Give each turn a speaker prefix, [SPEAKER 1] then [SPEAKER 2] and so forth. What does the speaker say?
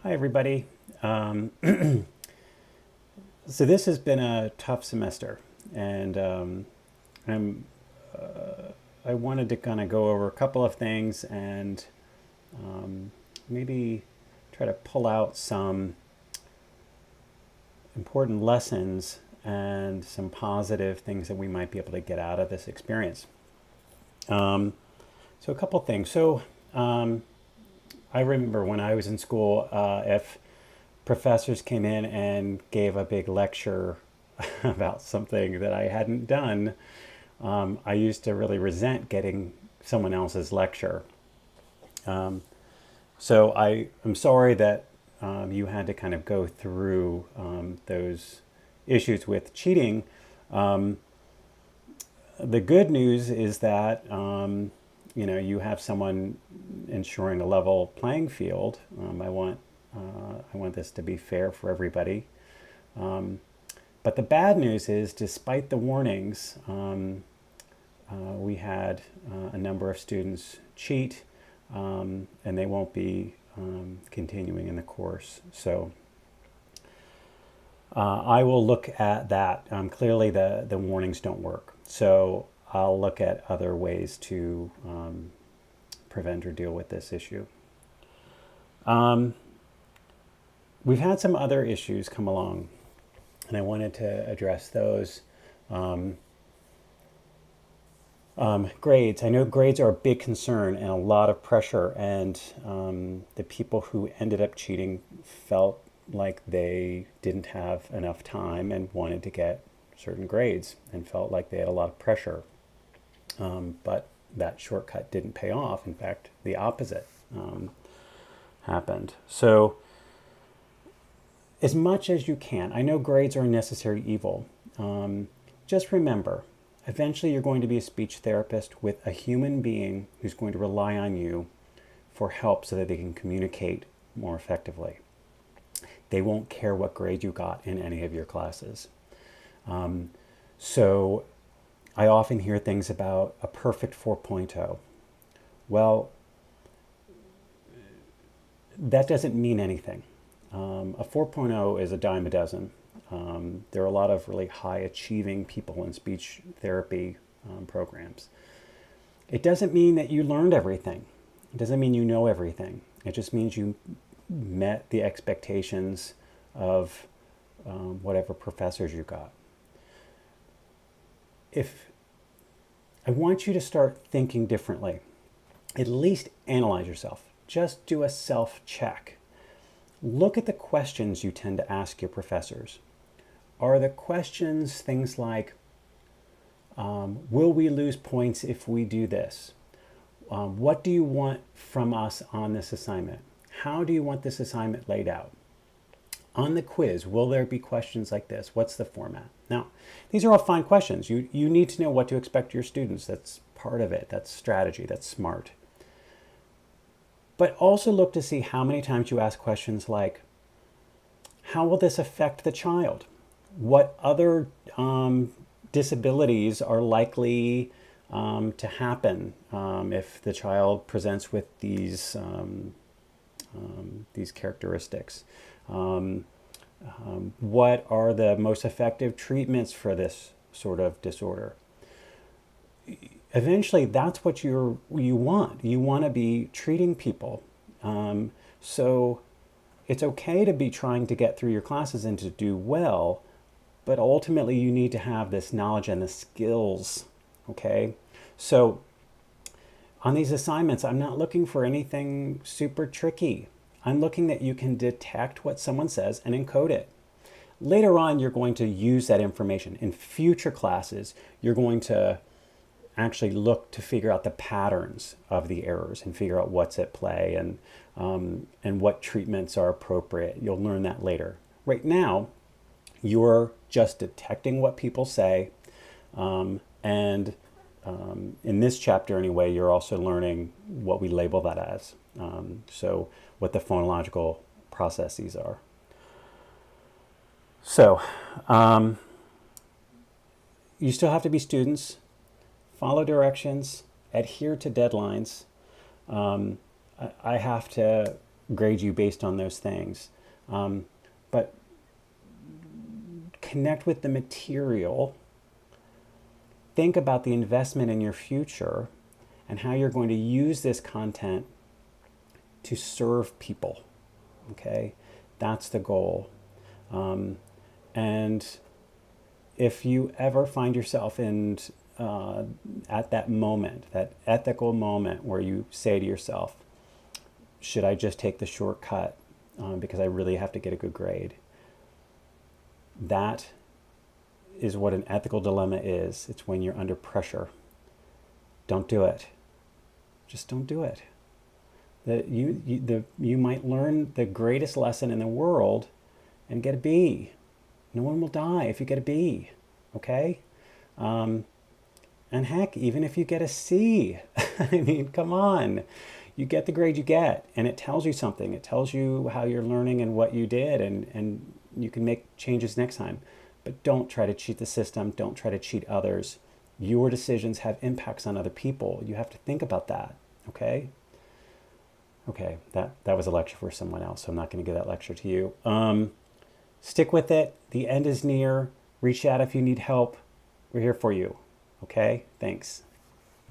[SPEAKER 1] Hi, everybody. So this has been a tough semester, and I'm I wanted to kind of go over a couple of things and maybe try to pull out some important lessons and some positive things that we might be able to get out of this experience. Um, so a couple things. I remember when I was in school, if professors came in and gave a big lecture about something that I hadn't done, I used to really resent getting someone else's lecture. Um, so I am sorry that you had to kind of go through those issues with cheating. Um, the good news is that you have someone ensuring a level playing field. I want this to be fair for everybody. Um, but the bad news is, despite the warnings, we had a number of students cheat, and they won't be continuing in the course. So I will look at that. Clearly, the warnings don't work. So I'll look at other ways to prevent or deal with this issue. Um, we've had some other issues come along, and I wanted to address those. Um, Grades. I know grades are a big concern and a lot of pressure, and the people who ended up cheating felt like they didn't have enough time and wanted to get certain grades and felt like they had a lot of pressure. But that shortcut didn't pay off. In fact, the opposite happened. So, as much as you can, I know grades are a necessary evil. Just remember, eventually you're going to be a speech therapist with a human being who's going to rely on you for help so that they can communicate more effectively. They won't care what grade you got in any of your classes. Um, so I often hear things about a perfect 4.0. Well, that doesn't mean anything. A 4.0 is a dime a dozen. There are a lot of really high achieving people in speech therapy programs. It doesn't mean that you learned everything. It doesn't mean you know everything. It just means you met the expectations of whatever professors you got. If I want you to start thinking differently, at least analyze yourself. Just do a self check. Look at the questions you tend to ask your professors. Are the questions things like, will we lose points if we do this? What do you want from us on this assignment? How do you want this assignment laid out? On the quiz, will there be questions like this? What's the format? Now, these are all fine questions. You need to know what to expect your students. That's part of it. That's strategy. That's smart. But also look to see how many times you ask questions like, how will this affect the child? What other disabilities are likely to happen if the child presents with these characteristics? What are the most effective treatments for this sort of disorder? Eventually, that's what you want. You want to be treating people. So it's okay to be trying to get through your classes and to do well, but ultimately you need to have this knowledge and the skills. Okay? So on these assignments, I'm not looking for anything super tricky. I'm looking that you can detect what someone says and encode it. Later on, you're going to use that information. In future classes, you're going to actually look to figure out the patterns of the errors and figure out what's at play and what treatments are appropriate. You'll learn that later. Right now, you're just detecting what people say, and in this chapter anyway, you're also learning what we label that as. So what the phonological processes are. So you still have to be students, follow directions, adhere to deadlines. I have to grade you based on those things. But connect with the material. Think about the investment in your future and how you're going to use this content to serve people. Okay? That's the goal. And if you ever find yourself at that moment, that ethical moment where you say to yourself, should I just take the shortcut because I really have to get a good grade? That is what an ethical dilemma is. It's when you're under pressure. Don't do it. Just don't do it. You might learn the greatest lesson in the world and get a B. No one will die if you get a B, okay? And heck, even if you get a C, I mean, come on. You get the grade you get, and it tells you something. It tells you how you're learning and what you did, and you can make changes next time. But don't try to cheat the system. Don't try to cheat others. Your decisions have impacts on other people. You have to think about that, okay? Okay, that was a lecture for someone else, so I'm not going to give that lecture to you. Stick with it. The end is near. Reach out if you need help. We're here for you. Okay? Thanks.